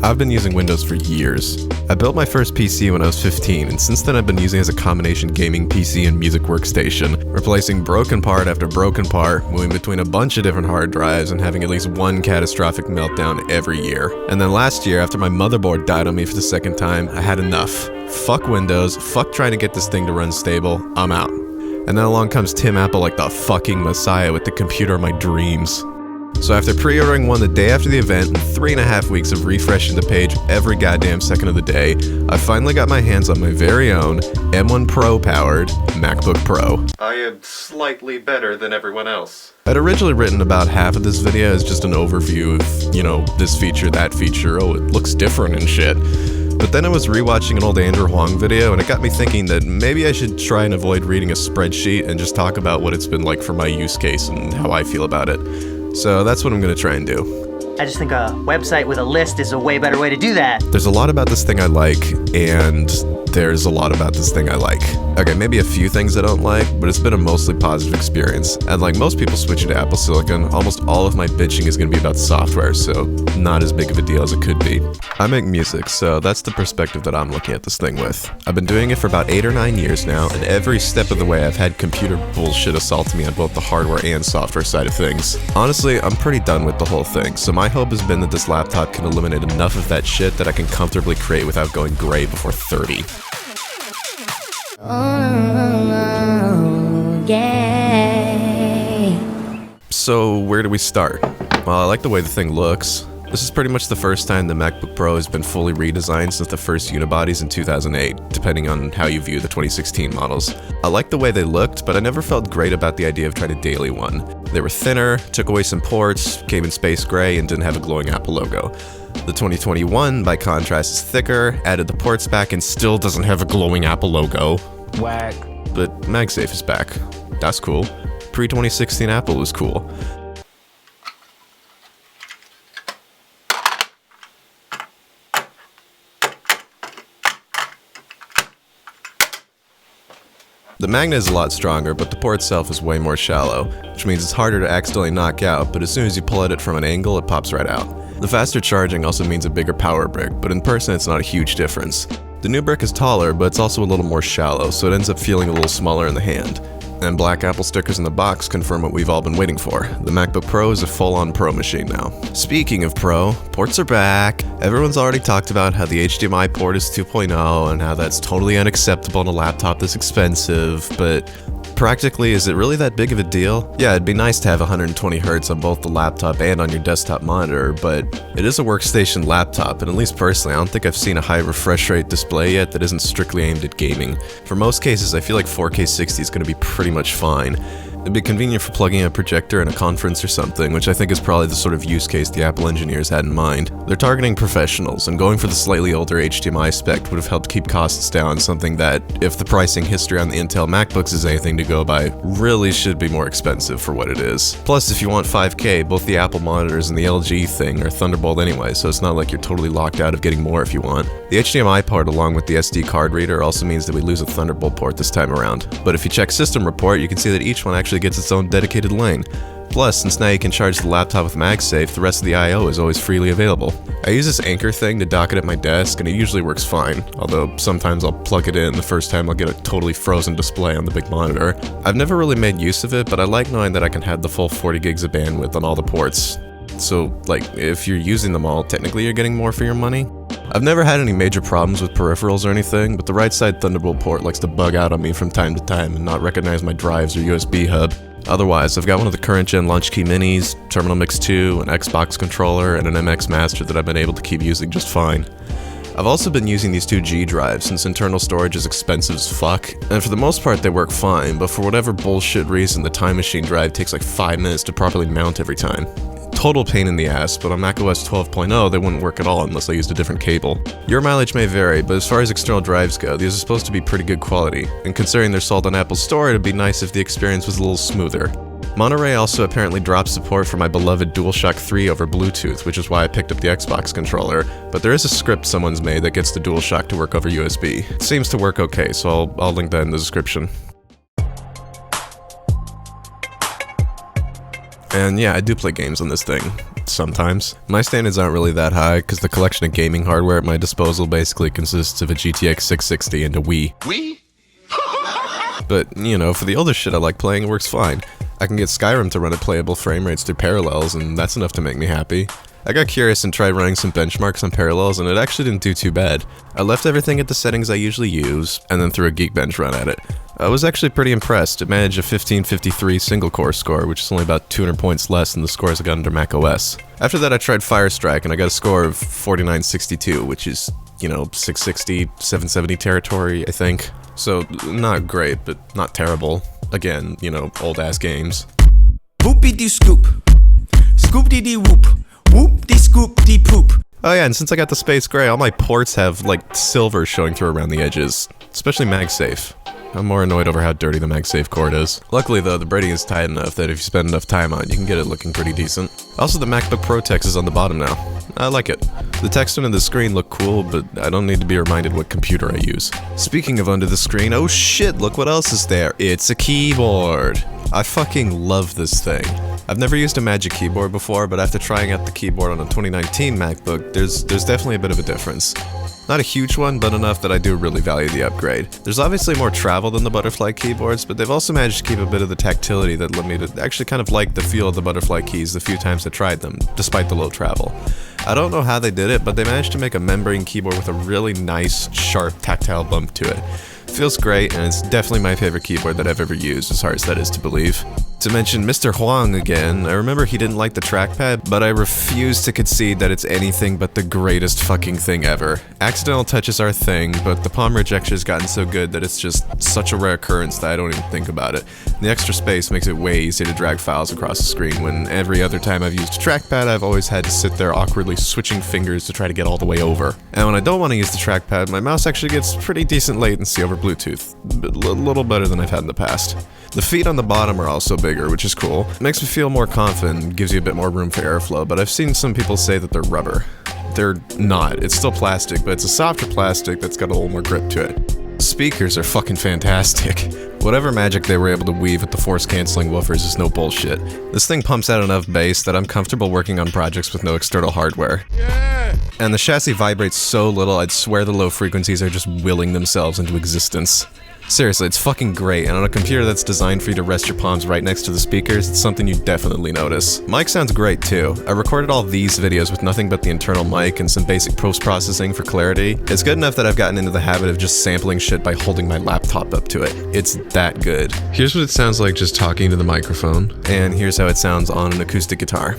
I've been using Windows for years. I built my first PC when I was 15, and since then I've been using it as a combination gaming PC and music workstation, replacing broken part after broken part, moving between a bunch of different hard drives, and having at least one catastrophic meltdown every year. And then last year, after my motherboard died on me for the second time, I had enough. Fuck Windows, fuck trying to get this thing to run stable, I'm out. And then along comes Tim Apple like the fucking messiah with the computer of my dreams. So after pre-ordering one the day after the event and 3.5 weeks of refreshing the page every goddamn second of the day, I finally got my hands on my very own M1 Pro powered MacBook Pro. I am slightly better than everyone else. I'd originally written about half of this video as just an overview of, you know, this feature, that feature, oh it looks different and shit. But then I was rewatching an old Andrew Huang video and it got me thinking that maybe I should try and avoid reading a spreadsheet and just talk about what it's been like for my use case and how I feel about it. So that's what I'm gonna try and do. I just think a website with a list is a way better way to do that. There's a lot about this thing I like, and there's a lot about this thing I like. Okay, maybe a few things I don't like, but it's been a mostly positive experience. And like most people switching to Apple Silicon, almost all of my bitching is gonna be about software, so not as big of a deal as it could be. I make music, so that's the perspective that I'm looking at this thing with. I've been doing it for about 8 or 9 years now, and every step of the way I've had computer bullshit assault me on both the hardware and software side of things. Honestly, I'm pretty done with the whole thing, so my hope has been that this laptop can eliminate enough of that shit that I can comfortably create without going gray before 30. Oh, yeah. So where do we start? Well, I like the way the thing looks. This is pretty much the first time the MacBook Pro has been fully redesigned since the first unibodies in 2008, depending on how you view the 2016 models. I like the way they looked, but I never felt great about the idea of trying to daily one. They were thinner, took away some ports, came in space gray, and didn't have a glowing Apple logo. The 2021, by contrast, is thicker, added the ports back, and still doesn't have a glowing Apple logo. Whack. But MagSafe is back. That's cool. Pre-2016 Apple was cool. The magnet is a lot stronger, but the port itself is way more shallow, which means it's harder to accidentally knock out, but as soon as you pull at it from an angle, it pops right out. The faster charging also means a bigger power brick, but in person it's not a huge difference. The new brick is taller, but it's also a little more shallow, so it ends up feeling a little smaller in the hand. And black Apple stickers in the box confirm what we've all been waiting for. The MacBook Pro is a full-on Pro machine now. Speaking of Pro, ports are back. Everyone's already talked about how the HDMI port is 2.0 and how that's totally unacceptable on a laptop this expensive, but practically, is it really that big of a deal? Yeah, it'd be nice to have 120 Hz on both the laptop and on your desktop monitor, but it is a workstation laptop, and at least personally, I don't think I've seen a high refresh rate display yet that isn't strictly aimed at gaming. For most cases, I feel like 4K 60 is going to be pretty much fine. It'd be convenient for plugging in a projector in a conference or something, which I think is probably the sort of use case the Apple engineers had in mind. They're targeting professionals, and going for the slightly older HDMI spec would have helped keep costs down, something that, if the pricing history on the Intel MacBooks is anything to go by, really should be more expensive for what it is. Plus, if you want 5K, both the Apple monitors and the LG thing are Thunderbolt anyway, so it's not like you're totally locked out of getting more if you want. The HDMI port along with the SD card reader also means that we lose a Thunderbolt port this time around, but if you check System Report, you can see that each one actually gets its own dedicated lane. Plus, since now you can charge the laptop with MagSafe, the rest of the I/O is always freely available. I use this Anchor thing to dock it at my desk, and it usually works fine, although sometimes I'll plug it in the first time I'll get a totally frozen display on the big monitor. I've never really made use of it, but I like knowing that I can have the full 40 gigs of bandwidth on all the ports. So, like, if you're using them all, technically you're getting more for your money? I've never had any major problems with peripherals or anything, but the right side Thunderbolt port likes to bug out on me from time to time and not recognize my drives or USB hub. Otherwise, I've got one of the current gen Launch Key Minis, Terminal Mix 2, an Xbox controller, and an MX Master that I've been able to keep using just fine. I've also been using these two G drives since internal storage is expensive as fuck, and for the most part they work fine, but for whatever bullshit reason the Time Machine drive takes like 5 minutes to properly mount every time. Total pain in the ass, but on macOS 12.0 they wouldn't work at all unless I used a different cable. Your mileage may vary, but as far as external drives go, these are supposed to be pretty good quality, and considering they're sold on Apple's store, it'd be nice if the experience was a little smoother. Monterey also apparently dropped support for my beloved DualShock 3 over Bluetooth, which is why I picked up the Xbox controller, but there is a script someone's made that gets the DualShock to work over USB. It seems to work okay, so I'll link that in the description. And yeah, I do play games on this thing. Sometimes. My standards aren't really that high, because the collection of gaming hardware at my disposal basically consists of a GTX 660 and a Wii. Wii? But, you know, for the older shit I like playing, it works fine. I can get Skyrim to run at playable frame rates through Parallels, and that's enough to make me happy. I got curious and tried running some benchmarks on Parallels, and it actually didn't do too bad. I left everything at the settings I usually use, and then threw a Geekbench run at it. I was actually pretty impressed. It managed a 1553 single-core score, which is only about 200 points less than the scores I got under macOS. After that I tried Firestrike, and I got a score of 4962, which is, you know, 660, 770 territory, I think. So, not great, but not terrible. Again, you know, old-ass games. Whoopie-dee-scoop. Scoop-dee-dee-whoop. Whoop-dee-scoop-dee-poop. Oh yeah, and since I got the Space Gray, all my ports have, like, silver showing through around the edges. Especially MagSafe. I'm more annoyed over how dirty the MagSafe cord is. Luckily though, the braiding is tight enough that if you spend enough time on it, you can get it looking pretty decent. Also, the MacBook Pro text is on the bottom now. I like it. The text under the screen look cool, but I don't need to be reminded what computer I use. Speaking of under the screen, oh shit, look what else is there. It's a keyboard. I fucking love this thing. I've never used a Magic Keyboard before, but after trying out the keyboard on a 2019 MacBook, there's definitely a bit of a difference. Not a huge one, but enough that I do really value the upgrade. There's obviously more travel than the butterfly keyboards, but they've also managed to keep a bit of the tactility that led me to actually kind of like the feel of the butterfly keys the few times I tried them, despite the low travel. I don't know how they did it, but they managed to make a membrane keyboard with a really nice, sharp, tactile bump to it. Feels great, and it's definitely my favorite keyboard that I've ever used, as hard as that is to believe. To mention Mr. Huang again, I remember he didn't like the trackpad, but I refuse to concede that it's anything but the greatest fucking thing ever. Accidental touches are a thing, but the palm rejection has gotten so good that it's just such a rare occurrence that I don't even think about it. And the extra space makes it way easier to drag files across the screen, when every other time I've used a trackpad, I've always had to sit there awkwardly switching fingers to try to get all the way over. And when I don't want to use the trackpad, my mouse actually gets pretty decent latency over Bluetooth, but a little better than I've had in the past. The feet on the bottom are also bigger, which is cool. It makes me feel more confident and gives you a bit more room for airflow, but I've seen some people say that they're rubber. They're not. It's still plastic, but it's a softer plastic that's got a little more grip to it. Speakers are fucking fantastic. Whatever magic they were able to weave with the force-canceling woofers is no bullshit. This thing pumps out enough bass that I'm comfortable working on projects with no external hardware. Yeah! And the chassis vibrates so little, I'd swear the low frequencies are just willing themselves into existence. Seriously, it's fucking great, and on a computer that's designed for you to rest your palms right next to the speakers, it's something you definitely notice. Mic sounds great too. I recorded all these videos with nothing but the internal mic and some basic post-processing for clarity. It's good enough that I've gotten into the habit of just sampling shit by holding my laptop up to it. It's that good. Here's what it sounds like just talking to the microphone, and here's how it sounds on an acoustic guitar.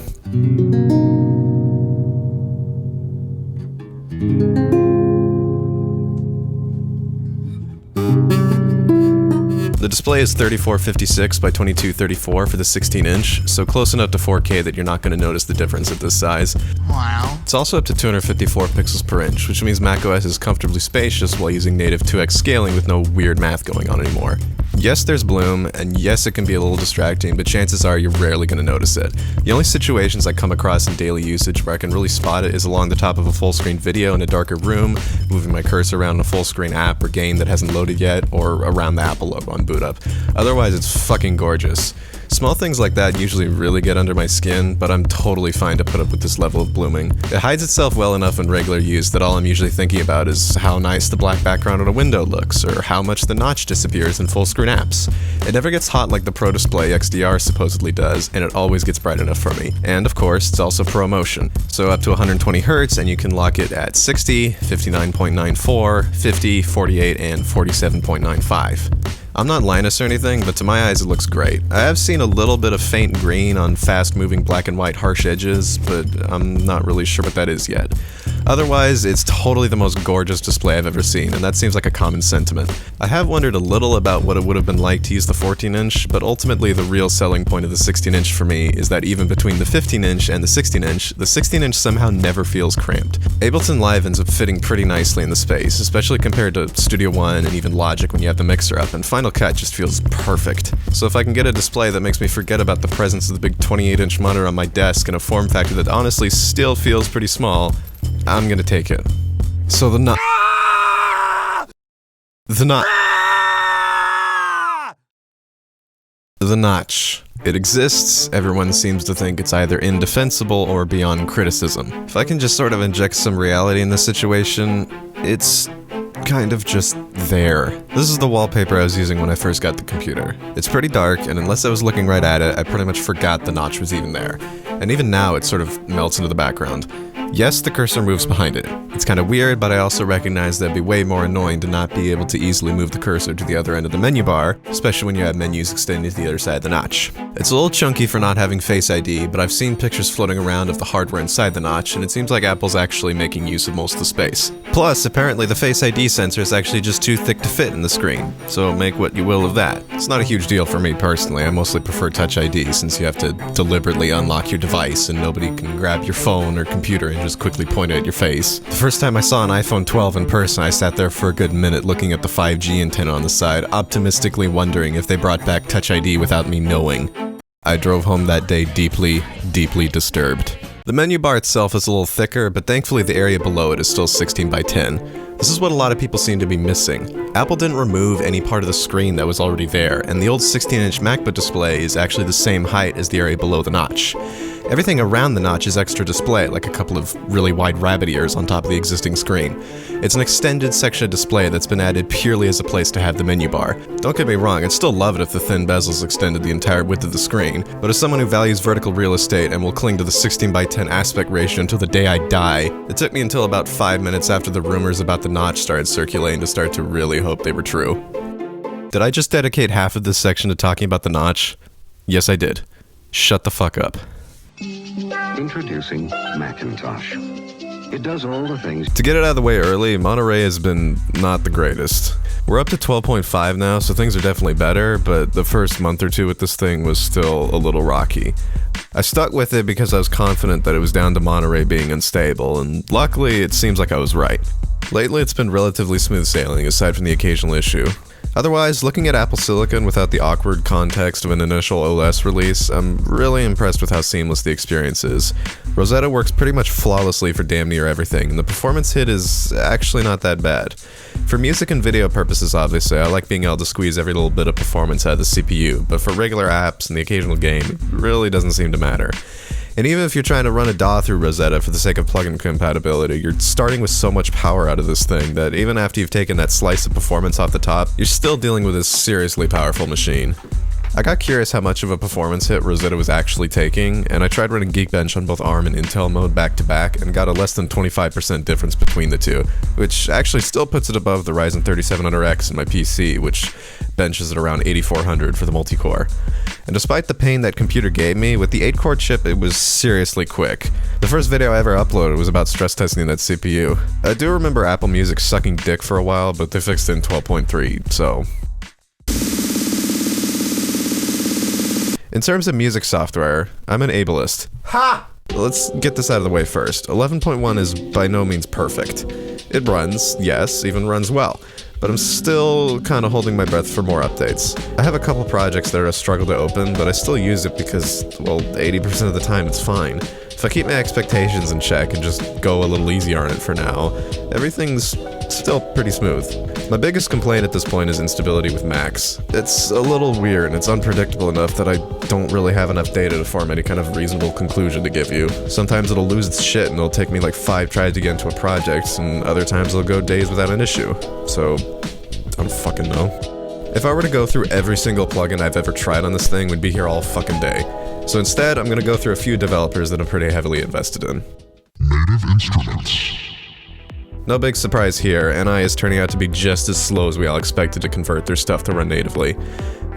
The display is 3456 by 2234 for the 16-inch, so close enough to 4K that you're not going to notice the difference at this size. Wow. It's also up to 254 pixels per inch, which means macOS is comfortably spacious while using native 2x scaling with no weird math going on anymore. Yes, there's bloom, and yes, it can be a little distracting, but chances are you're rarely going to notice it. The only situations I come across in daily usage where I can really spot it is along the top of a full-screen video in a darker room, moving my cursor around a full-screen app or game that hasn't loaded yet, or around the Apple logo on boot up. Otherwise, it's fucking gorgeous. Small things like that usually really get under my skin, but I'm totally fine to put up with this level of blooming. It hides itself well enough in regular use that all I'm usually thinking about is how nice the black background on a window looks, or how much the notch disappears in full-screen apps. It never gets hot like the Pro Display XDR supposedly does, and it always gets bright enough for me. And of course, it's also Pro Motion, so up to 120 Hz, and you can lock it at 60, 59.94, 50, 48, and 47.95. I'm not Linus or anything, but to my eyes it looks great. I have seen a little bit of faint green on fast-moving black and white harsh edges, but I'm not really sure what that is yet. Otherwise, it's totally the most gorgeous display I've ever seen, and that seems like a common sentiment. I have wondered a little about what it would have been like to use the 14-inch, but ultimately the real selling point of the 16-inch for me is that even between the 15-inch and the 16-inch, the 16-inch somehow never feels cramped. Ableton Live ends up fitting pretty nicely in the space, especially compared to Studio One and even Logic when you have the mixer up, and Final Cut just feels perfect. So if I can get a display that makes me forget about the presence of the big 28-inch monitor on my desk in a form factor that honestly still feels pretty small, I'm gonna take it. So the notch. It exists, everyone seems to think it's either indefensible or beyond criticism. If I can just sort of inject some reality in this situation, it's kind of just there. This is the wallpaper I was using when I first got the computer. It's pretty dark, and unless I was looking right at it, I pretty much forgot the notch was even there. And even now, it sort of melts into the background. Yes, the cursor moves behind it. It's kind of weird, but I also recognize that it'd be way more annoying to not be able to easily move the cursor to the other end of the menu bar, especially when you have menus extending to the other side of the notch. It's a little chunky for not having Face ID, but I've seen pictures floating around of the hardware inside the notch, and it seems like Apple's actually making use of most of the space. Plus, apparently the Face ID sensor is actually just too thick to fit in the screen, so make what you will of that. It's not a huge deal for me personally. I mostly prefer Touch ID since you have to deliberately unlock your device and nobody can grab your phone or computer and just quickly point it at your face. The first time I saw an iPhone 12 in person, I sat there for a good minute looking at the 5G antenna on the side, optimistically wondering if they brought back Touch ID without me knowing. I drove home that day deeply, deeply disturbed. The menu bar itself is a little thicker, but thankfully the area below it is still 16 by 10. This is what a lot of people seem to be missing. Apple didn't remove any part of the screen that was already there, and the old 16-inch MacBook display is actually the same height as the area below the notch. Everything around the notch is extra display, like a couple of really wide rabbit ears on top of the existing screen. It's an extended section of display that's been added purely as a place to have the menu bar. Don't get me wrong, I'd still love it if the thin bezels extended the entire width of the screen, but as someone who values vertical real estate and will cling to the 16 by 10 aspect ratio until the day I die, it took me until about 5 minutes after the rumors about the notch started circulating to start to really hope they were true. Did I just dedicate half of this section to talking about the notch? Yes, I did. Shut the fuck up. Introducing Macintosh. It does all the things. To get it out of the way early, Monterey has been not the greatest. We're up to 12.5 now, so things are definitely better, but the first month or two with this thing was still a little rocky. I stuck with it because I was confident that it was down to Monterey being unstable, and luckily it seems like I was right. Lately it's been relatively smooth sailing, aside from the occasional issue. Otherwise, looking at Apple Silicon without the awkward context of an initial OS release, I'm really impressed with how seamless the experience is. Rosetta works pretty much flawlessly for damn near everything, and the performance hit is actually not that bad. For music and video purposes, obviously, I like being able to squeeze every little bit of performance out of the CPU, but for regular apps and the occasional game, it really doesn't seem to matter. And even if you're trying to run a DAW through Rosetta for the sake of plugin compatibility, you're starting with so much power out of this thing that even after you've taken that slice of performance off the top, you're still dealing with a seriously powerful machine. I got curious how much of a performance hit Rosetta was actually taking, and I tried running Geekbench on both ARM and Intel mode back to back and got a less than 25% difference between the two, which actually still puts it above the Ryzen 3700X in my PC, which benches at around 8400 for the multi-core. And despite the pain that computer gave me, with the 8-core chip it was seriously quick. The first video I ever uploaded was about stress testing that CPU. I do remember Apple Music sucking dick for a while, but they fixed it in 12.3, so... In terms of music software, I'm an ableist. Ha! Let's get this out of the way first. 11.1 is by no means perfect. It runs, yes, even runs well, but I'm still kind of holding my breath for more updates. I have a couple projects that are a struggle to open, but I still use it because, well, 80% of the time it's fine. If I keep my expectations in check and just go a little easier on it for now, everything's still pretty smooth. My biggest complaint at this point is instability with Macs. It's a little weird and it's unpredictable enough that I don't really have enough data to form any kind of reasonable conclusion to give you. Sometimes it'll lose its shit and it'll take me like 5 tries to get into a project, and other times it'll go days without an issue. So, I don't fucking know. If I were to go through every single plugin I've ever tried on this thing, we'd be here all fucking day. So instead, I'm gonna go through a few developers that I'm pretty heavily invested in. Native Instruments. No big surprise here, NI is turning out to be just as slow as we all expected to convert their stuff to run natively.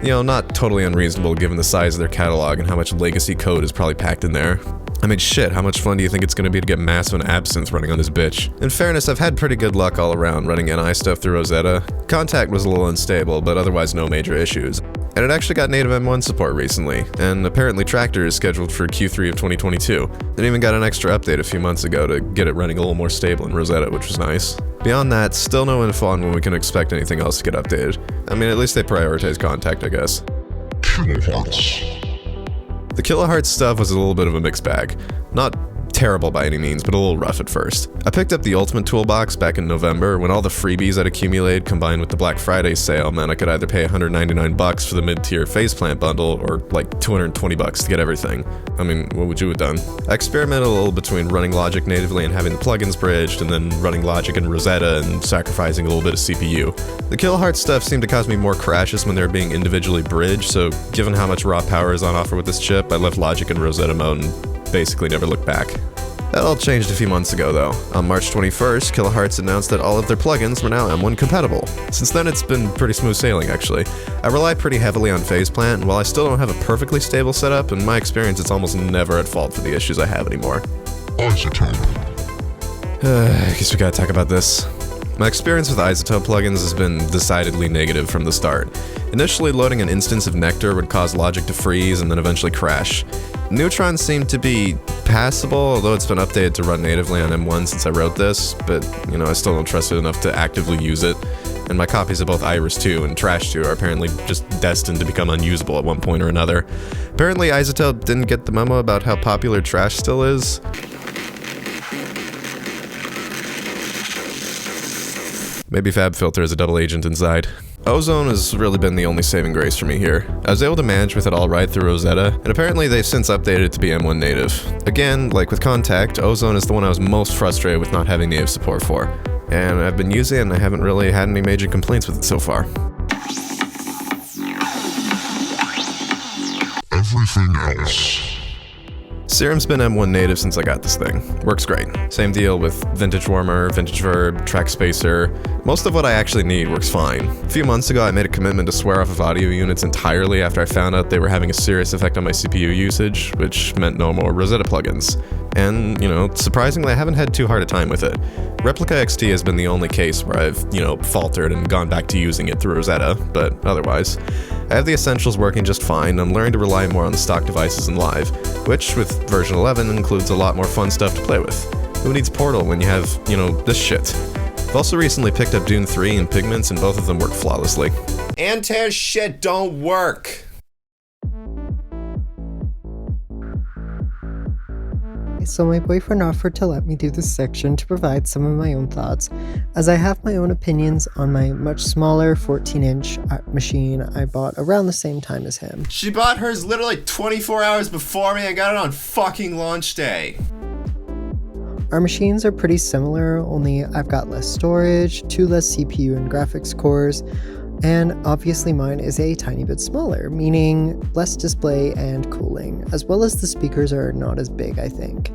You know, not totally unreasonable given the size of their catalog and how much legacy code is probably packed in there. I mean, shit, how much fun do you think it's gonna be to get Massive and Absinthe running on this bitch? In fairness, I've had pretty good luck all around running NI stuff through Rosetta. Contact was a little unstable, but otherwise no major issues. And it actually got native M1 support recently, and apparently Tractor is scheduled for Q3 of 2022. It even got an extra update a few months ago to get it running a little more stable in Rosetta, which was nice. Beyond that, still no info on when we can expect anything else to get updated. I mean, at least they prioritize Contact, I guess. The Kilohertz stuff was a little bit of a mixed bag. Not terrible by any means, but a little rough at first. I picked up the Ultimate Toolbox back in November when all the freebies I'd accumulated combined with the Black Friday sale meant I could either pay $199 for the mid-tier faceplant bundle or like $220 to get everything. I mean, what would you have done? I experimented a little between running Logic natively and having the plugins bridged, and then running Logic in Rosetta and sacrificing a little bit of CPU. The Kilohertz stuff seemed to cause me more crashes when they were being individually bridged, so given how much raw power is on offer with this chip, I left Logic in Rosetta mode and basically never looked back. That all changed a few months ago though. On March 21st, Kilohertz announced that all of their plugins were now M1 compatible. Since then it's been pretty smooth sailing actually. I rely pretty heavily on faceplant, and while I still don't have a perfectly stable setup, in my experience it's almost never at fault for the issues I have anymore. Isotope. I guess we gotta talk about this. My experience with Isotope plugins has been decidedly negative from the start. Initially, loading an instance of Nectar would cause Logic to freeze and then eventually crash. Neutron seemed to be passable, although it's been updated to run natively on M1 since I wrote this, but, you know, I still don't trust it enough to actively use it. And my copies of both Iris 2 and Trash 2 are apparently just destined to become unusable at one point or another. Apparently, Isotope didn't get the memo about how popular Trash still is. Maybe FabFilter is a double agent inside. Ozone has really been the only saving grace for me here. I was able to manage with it alright through Rosetta, and apparently they've since updated it to be M1 native. Again, like with Contact, Ozone is the one I was most frustrated with not having native support for. And I've been using it and I haven't really had any major complaints with it so far. Everything else. Serum's been M1 native since I got this thing. Works great. Same deal with Vintage Warmer, Vintage Verb, Track Spacer. Most of what I actually need works fine. A few months ago I made a commitment to swear off of audio units entirely after I found out they were having a serious effect on my CPU usage, which meant no more Rosetta plugins. And, you know, surprisingly I haven't had too hard a time with it. Replica XT has been the only case where I've, you know, faltered and gone back to using it through Rosetta, but otherwise, I have the essentials working just fine, and I'm learning to rely more on the stock devices and live, which with version 11 includes a lot more fun stuff to play with. Who needs Portal when you have, you know, this shit? I've also recently picked up Dune 3 and Pigments, and both of them work flawlessly. Antair's shit don't work. So my boyfriend offered to let me do this section to provide some of my own thoughts, as I have my own opinions on my much smaller 14-inch machine I bought around the same time as him. She bought hers literally 24 hours before me. I got it on fucking launch day. Our machines are pretty similar, only I've got less storage, 2 less CPU and graphics cores, and obviously mine is a tiny bit smaller, meaning less display and cooling, as well as the speakers are not as big, I think.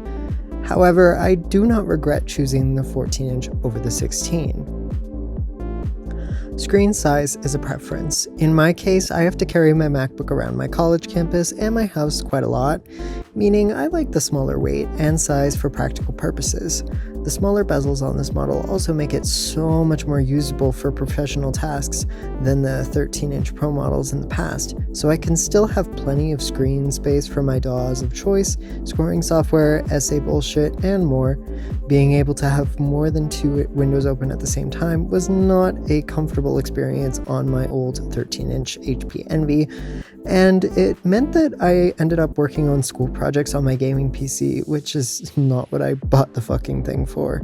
However, I do not regret choosing the 14-inch over the 16. Screen size is a preference. In my case, I have to carry my MacBook around my college campus and my house quite a lot, meaning I like the smaller weight and size for practical purposes. The smaller bezels on this model also make it so much more usable for professional tasks than the 13-inch Pro models in the past, so I can still have plenty of screen space for my DAWs of choice, scoring software, essay bullshit, and more. Being able to have more than 2 windows open at the same time was not a comfortable experience on my old 13-inch HP Envy, and it meant that I ended up working on school projects on my gaming PC, which is not what I bought the fucking thing for.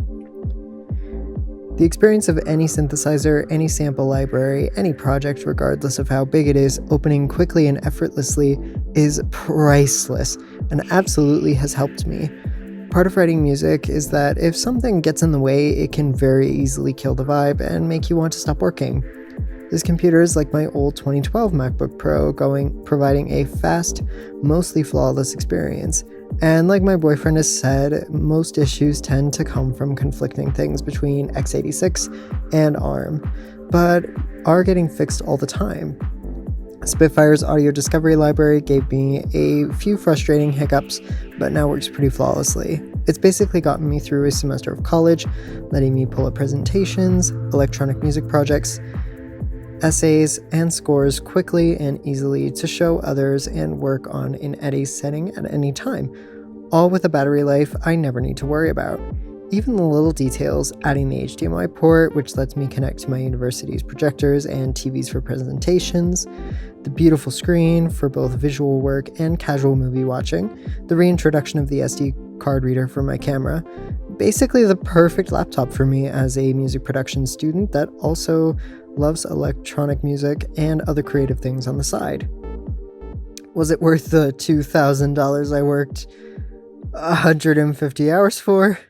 The experience of any synthesizer, any sample library, any project, regardless of how big it is, opening quickly and effortlessly is priceless and absolutely has helped me. Part of writing music is that if something gets in the way, it can very easily kill the vibe and make you want to stop working. This computer is like my old 2012 MacBook Pro, providing a fast, mostly flawless experience, And like my boyfriend has said, most issues tend to come from conflicting things between x86 and ARM, but are getting fixed all the time. Spitfire's audio discovery library gave me a few frustrating hiccups, but now works pretty flawlessly. It's basically gotten me through a semester of college, letting me pull up presentations, electronic music projects, essays, and scores quickly and easily to show others and work on in any setting at any time, all with a battery life I never need to worry about. Even the little details, adding the HDMI port, which lets me connect to my university's projectors and TVs for presentations, the beautiful screen for both visual work and casual movie watching, the reintroduction of the SD card reader for my camera. Basically the perfect laptop for me as a music production student that also loves electronic music and other creative things on the side. Was it worth the $2,000 I worked 150 hours for?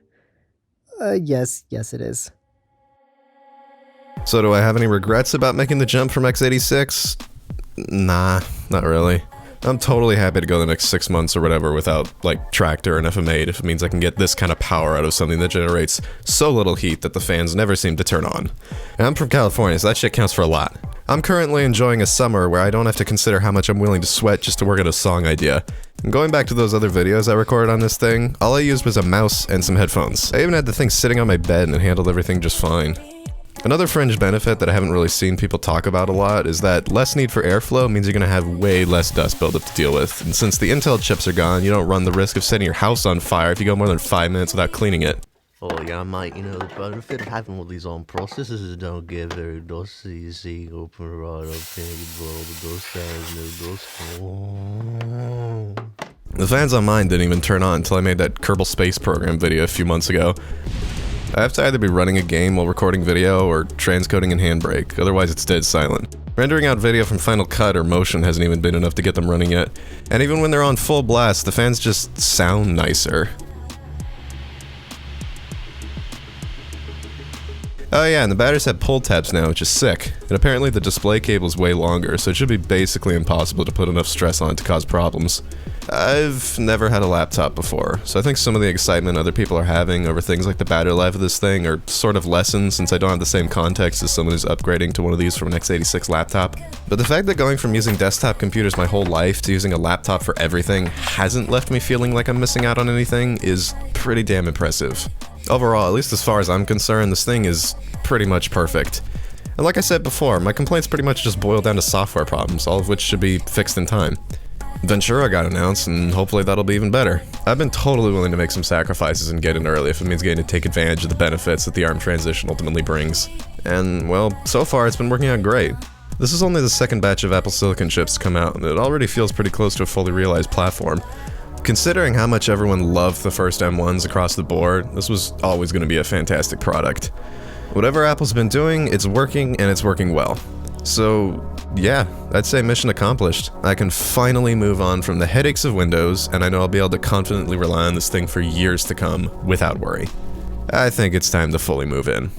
Yes, it is. So do I have any regrets about making the jump from x86? Nah, not really. I'm totally happy to go the next 6 months or whatever without, like, Tractor and FM8 if it means I can get this kind of power out of something that generates so little heat that the fans never seem to turn on. And I'm from California, so that shit counts for a lot. I'm currently enjoying a summer where I don't have to consider how much I'm willing to sweat just to work on a song idea. And going back to those other videos I recorded on this thing, all I used was a mouse and some headphones. I even had the thing sitting on my bed and it handled everything just fine. Another fringe benefit that I haven't really seen people talk about a lot is that less need for airflow means you're going to have way less dust buildup to deal with, and since the Intel chips are gone, you don't run the risk of setting your house on fire if you go more than 5 minutes without cleaning it. Oh yeah, mate, the benefit of having all these on processors is it don't get very dusty, you see, open it right up here, you blow the dust out, no dust. Oh. The fans on mine didn't even turn on until I made that Kerbal Space Program video a few months ago. I have to either be running a game while recording video or transcoding in Handbrake, otherwise it's dead silent. Rendering out video from Final Cut or Motion hasn't even been enough to get them running yet, and even when they're on full blast, the fans just sound nicer. Oh yeah, and the batteries have pull tabs now, which is sick, and apparently the display cable is way longer, so it should be basically impossible to put enough stress on it to cause problems. I've never had a laptop before, so I think some of the excitement other people are having over things like the battery life of this thing are sort of lessened since I don't have the same context as someone who's upgrading to one of these from an x86 laptop. But the fact that going from using desktop computers my whole life to using a laptop for everything hasn't left me feeling like I'm missing out on anything is pretty damn impressive. Overall, at least as far as I'm concerned, this thing is pretty much perfect. And like I said before, my complaints pretty much just boil down to software problems, all of which should be fixed in time. Ventura got announced, and hopefully that'll be even better. I've been totally willing to make some sacrifices and get in early if it means getting to take advantage of the benefits that the ARM transition ultimately brings. And, well, so far it's been working out great. This is only the second batch of Apple Silicon chips to come out, and it already feels pretty close to a fully realized platform. Considering how much everyone loved the first M1s across the board, this was always going to be a fantastic product. Whatever Apple's been doing, it's working, and it's working well. So, yeah, I'd say mission accomplished. I can finally move on from the headaches of Windows, and I know I'll be able to confidently rely on this thing for years to come without worry. I think it's time to fully move in.